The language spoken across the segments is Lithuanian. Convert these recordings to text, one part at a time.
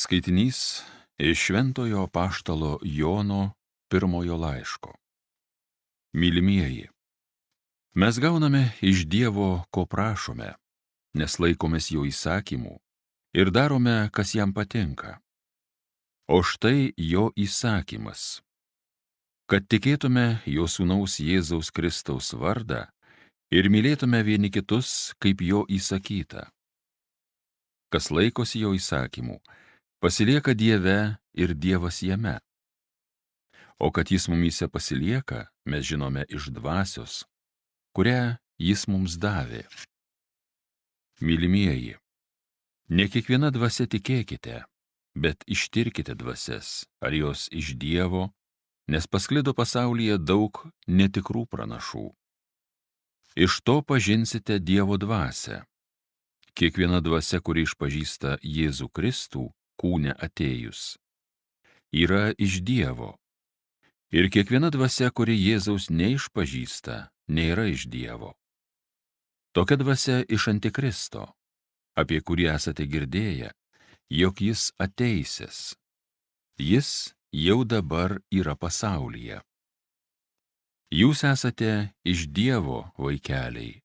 Skaitinys iš Šventojo apaštalo Jono pirmojo laiško. Mylimieji, mes gauname iš Dievo, ko prašome, nes laikomės jo įsakymų ir darome, kas jam patinka. O štai jo įsakymas, kad tikėtume jo sūnaus Jėzaus Kristaus vardą ir mylėtume vieni kitus, kaip jo įsakyta. Kas laikosi jo įsakymų, pasilieka Dieve ir Dievas jame. O kad jis mumyse pasilieka, mes žinome iš dvasios, kurią jis mums davė. Mylimieji, ne kiekviena dvasia tikėkite, bet ištirkite dvasias, ar jos iš Dievo, nes pasklido pasaulyje daug netikrų pranašų. Iš to pažinsite Dievo dvasią. Kiekviena dvasia, kuri išpažįsta Jėzų Kristų, kūne atėjus, yra iš Dievo. Ir kiekviena dvasia, kuri Jėzaus neišpažįsta, nėra iš Dievo. Tokia dvasia iš Antikristo, apie kurį esate girdėję, jog jis ateisęs. Jis jau dabar yra pasaulyje. Jūs esate iš Dievo vaikeliai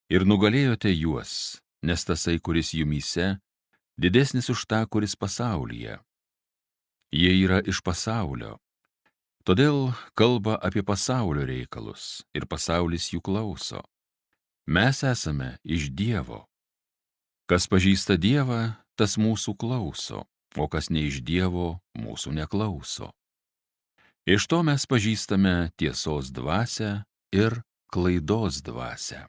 ir nugalėjote juos, nes tasai, kuris jumyse, didesnis už tą, kuris pasaulyje. Jie yra iš pasaulio, todėl kalba apie pasaulio reikalus ir pasaulis jų klauso. Mes esame iš Dievo. Kas pažįsta Dievą, tas mūsų klauso, o kas ne iš Dievo, mūsų neklauso. Iš to mes pažįstame tiesos dvasią ir klaidos dvasią.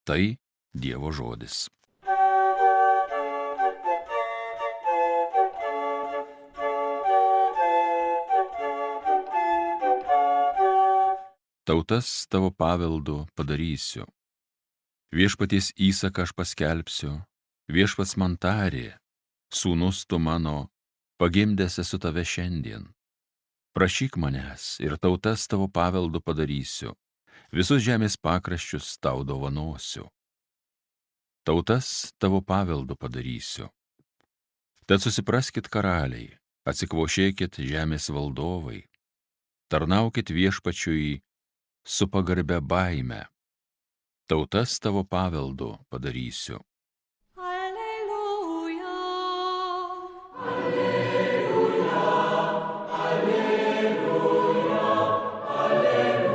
Tai Dievo žodis. Tautas tavo paveldu padarysiu. Viešpaties įsaką aš paskelbsiu, viešpats man tarė, sūnus tu mano, pagimdęs esu tave šiandien. Prašyk manęs ir tautas tavo paveldu padarysiu, visus žemės pakraščius tau dovanosiu. Tautas tavo paveldu padarysiu. Tad susipraskit karaliai, atsikvošėkit žemės valdovai, tarnaukit viešpačiui su pagarbia baime. Tautas tavo paveldu padarysiu. Alleluja. Alleluja, alleluja, alleluja.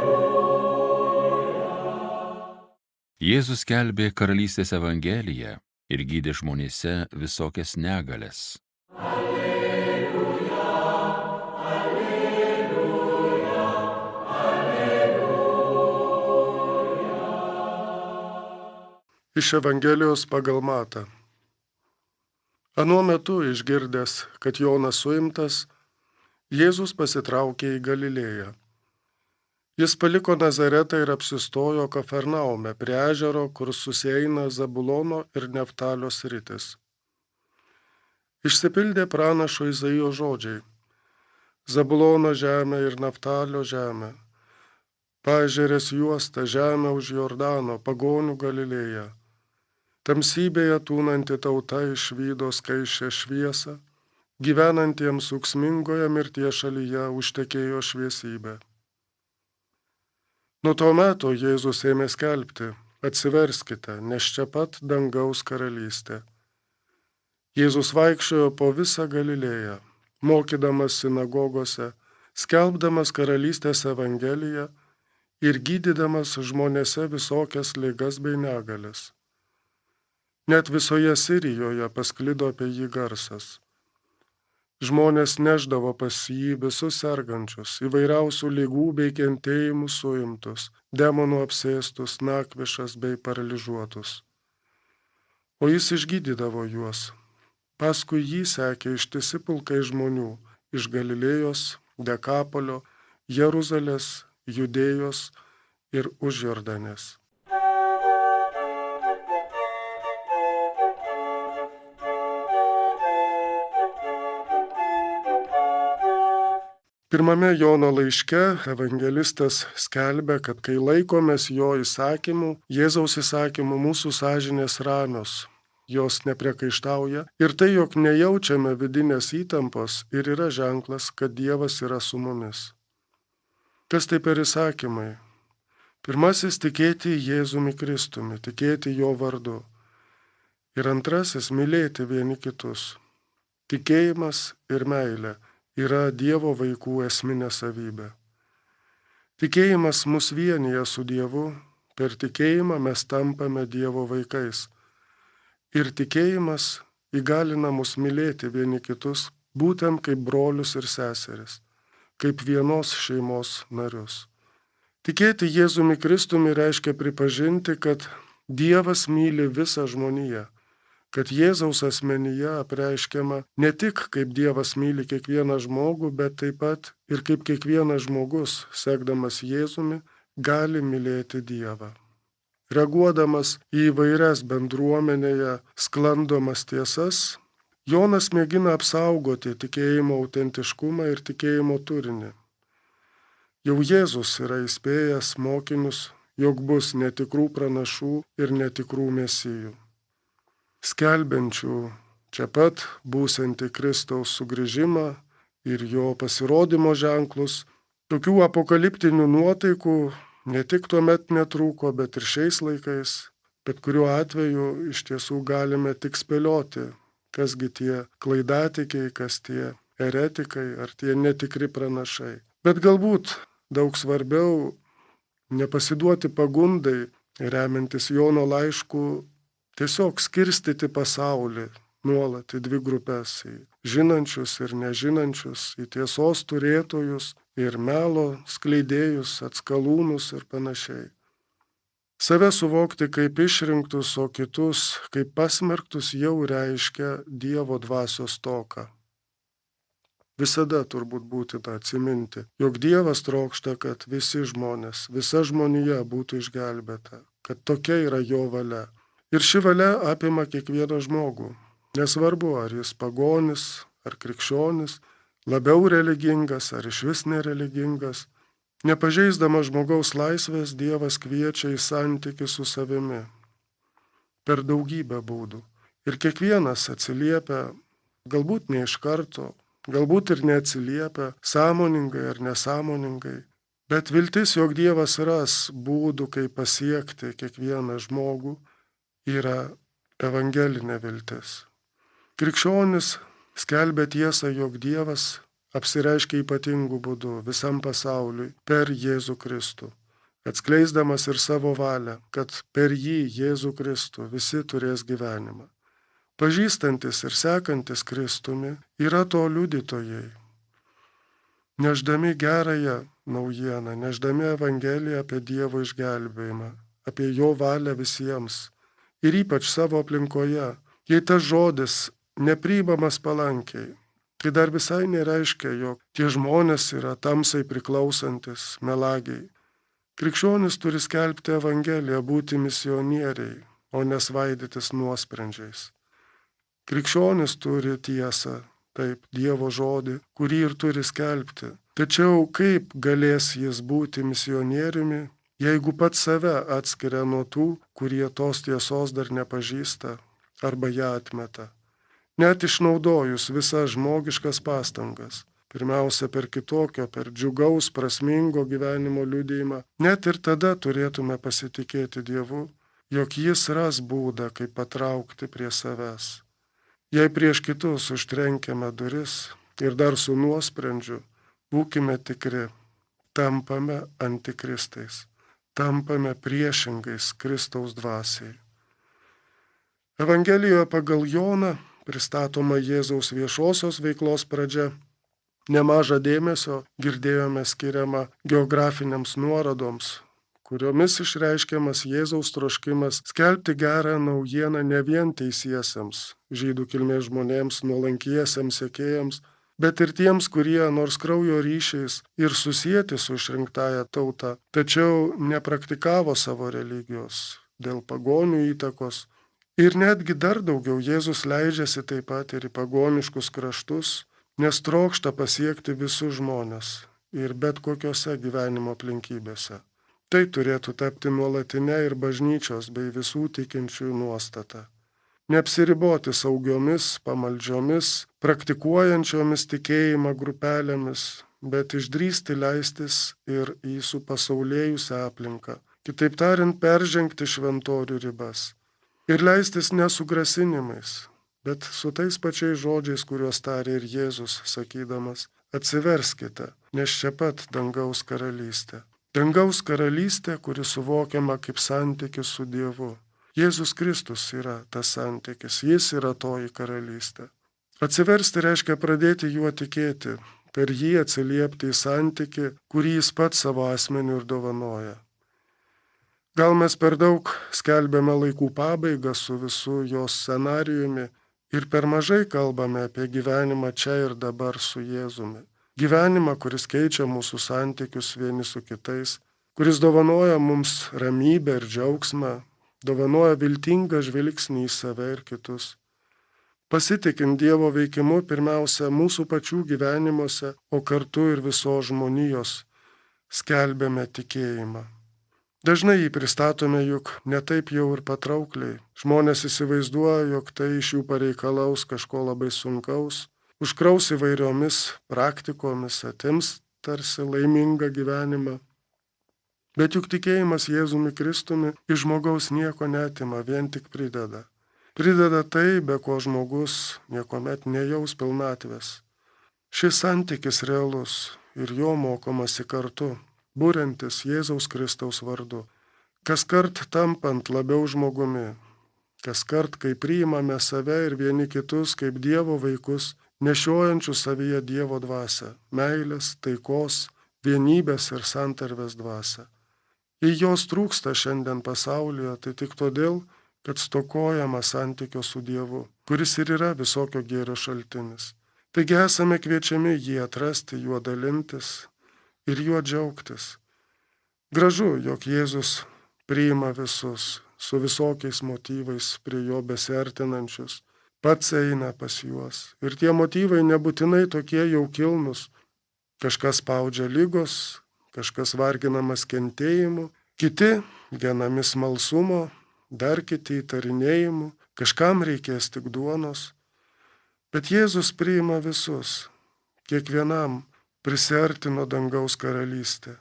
Jėzus skelbė karalystės evangeliją ir gydė žmonėse visokias negalias. Alleluja, alleluja, alleluja. Iš Evangelijos pagal Matą. Anuo metu išgirdęs, kad Jonas suimtas, Jėzus pasitraukė į Galilėją. Jis paliko Nazaretą ir apsistojo Kafernaume prie ežero, kur susieina Zabulono ir Neftalio sritis. Išsipildė pranašo Izaijo žodžiai: Zabulono žemė ir Neftalio žemė, paežerės juosta žemė už Jordano, pagonių Galilėja. Tamsybėje tūnanti tauta išvydo skaisčią šviesą, gyvenantiems ūksmingoje mirties šalyje užtekėjo šviesybė. Nuo to meto Jėzus ėmė skelbti: atsiverskite, nes čia pat dangaus karalystė. Jėzus vaikščiojo po visą Galilėją, mokydamas sinagogose, skelbdamas karalystės evangeliją ir gydydamas žmonėse visokias ligas bei negalias. Net visoje Sirijoje pasklido apie jį garsas. Žmonės nešdavo pas jį visus sergančius, įvairiausių ligų bei kentėjimų suimtus, demonų apsėstus, nakvišas bei paralyžiuotus. O jis išgydydavo juos. Paskui jį sekė ištisi pulkai žmonių iš Galilėjos, Dekapolio, Jeruzalės, Judėjos ir už Jordanės. Pirmame Jono laiške evangelistas skelbia, kad kai laikomės jo įsakymų, Jėzaus įsakymų, mūsų sąžinės ramios. jos nepriekaištauja ir tai, jog nejaučiame vidinės įtampos ir yra ženklas, kad Dievas yra su mumis. Kas tai per įsakymai? Pirmasis - tikėti Jėzumi Kristumi, tikėti Jo vardu. Ir antrasis - mylėti vieni kitus. Tikėjimas ir meilė yra Dievo vaikų esminė savybė. Tikėjimas mus vienyje su Dievu, per tikėjimą mes tampame Dievo vaikais. Ir tikėjimas įgalina mus mylėti vieni kitus, būtent kaip brolius ir seseris, kaip vienos šeimos narius. Tikėti Jėzumi Kristumi reiškia pripažinti, kad Dievas myli visą žmoniją, kad Jėzaus asmenyje apreiškiama ne tik kaip Dievas myli kiekvieną žmogų, bet taip pat ir kaip kiekvienas žmogus, sekdamas Jėzumi, gali mylėti Dievą. Reaguodamas į įvairias bendruomenėje sklandomas tiesas, Jonas mėgina apsaugoti tikėjimo autentiškumą ir tikėjimo turinį. Jau Jėzus yra įspėjęs mokinius, jog bus netikrų pranašų ir netikrų mesijų, skelbiančių čia pat būsiantį Kristaus sugrįžimą ir jo pasirodymo ženklus. Tokių apokaliptinių nuotaikų ne tik tuomet netrūko, bet ir šiais laikais, bet kuriuo atveju iš tiesų galime tik spėlioti, kasgi tie klaidatikiai, kas tie eretikai ar tie netikri pranašai. Bet galbūt daug svarbiau nepasiduoti pagundai, remiantis Jono laišku, tiesiog skirstyti pasaulį nuolat į dvi grupės - į žinančius ir nežinančius, į tiesos turėtojus ir melo skleidėjus, atskalūnus ir panašiai. Save suvokti kaip išrinktus, o kitus kaip pasmerktus jau reiškia Dievo dvasios stoką. Visada turbūt būtina atsiminti, jog Dievas trokšta, kad visi žmonės, visa žmonija būtų išgelbėta, kad tokia yra jo valia. Ir ši valia apima kiekvieną žmogų. Nesvarbu, ar jis pagonis, ar krikščionis, labiau religingas, ar išvis nereligingas. Nepažeisdamas žmogaus laisvės, Dievas kviečia į santykį su savimi per daugybę būdų. Ir kiekvienas atsiliepia, galbūt ne iš karto, galbūt ir neatsiliepia, sąmoningai ar nesąmoningai, bet viltis, jog Dievas ras būdų, kaip pasiekti kiekvieną žmogų, yra evangelinė viltis. Krikščionis skelbia tiesą, jog Dievas apsireiškia ypatingų būdų visam pasauliui per Jėzų Kristų, atskleisdamas ir savo valią, kad per jį, Jėzų Kristų, visi turės gyvenimą. Pažįstantis ir sekantis Kristumi yra to liudytojai. Neždami gerąją naujieną, neždami Evangeliją apie Dievo išgelbėjimą, apie jo valią visiems ir ypač savo aplinkoje, jei tas žodis nepriimamas palankiai, tai dar visai nereiškia, jog tie žmonės yra tamsai priklausantis, melagiai. Krikščionis turi skelbti Evangeliją, būti misionieriai, o nesvaidytis nuosprendžiais. Krikščionis turi tiesą, taip, Dievo žodį, kurį ir turi skelbti. Tačiau kaip galės jis būti misionieriumi, jeigu pats save atskiria nuo tų, kurie tos tiesos dar nepažįsta arba ją atmeta? Net išnaudojus visas žmogiškas pastangas, pirmiausia per kitokio, per džiugaus, prasmingo gyvenimo liudijimą, net ir tada turėtume pasitikėti Dievu, jog jis ras būdą, kaip patraukti prie savęs. Jei prieš kitus užtrenkiame duris ir dar su nuosprendžiu, būkime tikri, tampame antikristais, tampame priešingais Kristaus dvasiai. Evangelijoje pagal Joną pristatoma Jėzaus viešosios veiklos pradžia. Nemažą dėmesio girdėjome skiriama geografinėms nuorodoms, kuriomis išreiškiamas Jėzaus troškimas skelbti gerą naujieną ne vien teisiesiems, žydų kilmės žmonėms, nuolankiesiems sekėjams, bet ir tiems, kurie nors kraujo ryšiais ir susieti su išrinktąja tauta, tačiau nepraktikavo savo religijos dėl pagonių įtakos. Ir netgi dar daugiau Jėzus leidžiasi taip pat ir į pagoniškus kraštus, nes trokšta pasiekti visus žmones ir bet kokiose gyvenimo aplinkybėse. Tai turėtų tapti nuolatinė ir bažnyčios bei visų tikinčiųjų nuostata. neapsiriboti saugiomis, pamaldžiomis, praktikuojančiomis tikėjimą grupelėmis, bet išdrįsti leistis ir į supasaulėjusią aplinką. Kitaip tariant, peržengti šventorių ribas. Ir leistis ne su grasinimais, bet su tais pačiais žodžiais, kuriuos tarė ir Jėzus, sakydamas, atsiverskite, nes čia pat dangaus karalystė. Dangaus karalystė, kuri suvokiama kaip santykis su Dievu. Jėzus Kristus yra tas santykis, jis yra toji karalystė. Atsiversti reiškia pradėti juo tikėti, per jį atsiliepti į santykį, kurį jis pats savo asmeniu ir dovanoja. Gal mes per daug skelbėme laikų pabaigą su visu jos scenarijumi ir per mažai kalbame apie gyvenimą čia ir dabar su Jėzumi. Gyvenimą, kuris keičia mūsų santykius vieni su kitais, kuris dovanoja mums ramybę ir džiaugsmą, dovanoja viltingą žvilgsnį į save ir kitus. Pasitikint Dievo veikimu pirmiausia mūsų pačių gyvenimuose, o kartu ir visos žmonijos skelbėme tikėjimą. Dažnai jį pristatome juk netaip jau ir patraukliai. Žmonės įsivaizduoja, jog tai iš jų pareikalaus kažko labai sunkaus, užkraus įvairiomis praktikomis, atims tarsi laimingą gyvenimą. Bet juk tikėjimas Jėzumi Kristumi iš žmogaus nieko neatima, vien tik prideda. Prideda tai, be ko žmogus niekuomet nejaus pilnatvės. Šis santykis realus ir jo mokomasi kartu, būrentis Jėzaus Kristaus vardu. Kaskart tampant labiau žmogumi, kaskart, kai priimame save ir vieni kitus kaip Dievo vaikus, nešiojančių savyje Dievo dvasią, meilės, taikos, vienybės ir santarvės dvasią. Jei jos trūksta šiandien pasaulyje, tai tik todėl, kad stokojama santykio su Dievu, kuris ir yra visokio gėrio šaltinis. Taigi esame kviečiami jį atrasti, juo dalintis ir juo džiaugtis. Gražu, jog Jėzus priima visus, su visokiais motyvais prie jo besiartinančius, pats eina pas juos. Ir tie motyvai nebūtinai tokie jau kilnus. Kažkas spaudžia lygos, kažkas varginamas kentėjimu, kiti genami smalsumo, dar kiti įtarinėjimu, kažkam reikės tik duonos. Bet Jėzus priima visus, kiekvienam prisiartino dangaus karalystė.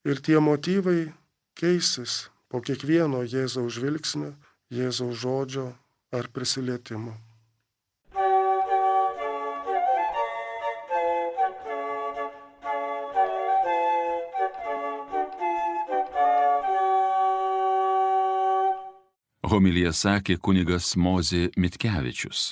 Ir tie motyvai keisis po kiekvieno Jėzaus žvilgsnio, Jėzaus žodžio ar prisilietimo. Homiliją sakė kunigas Mozė Mitkevičius.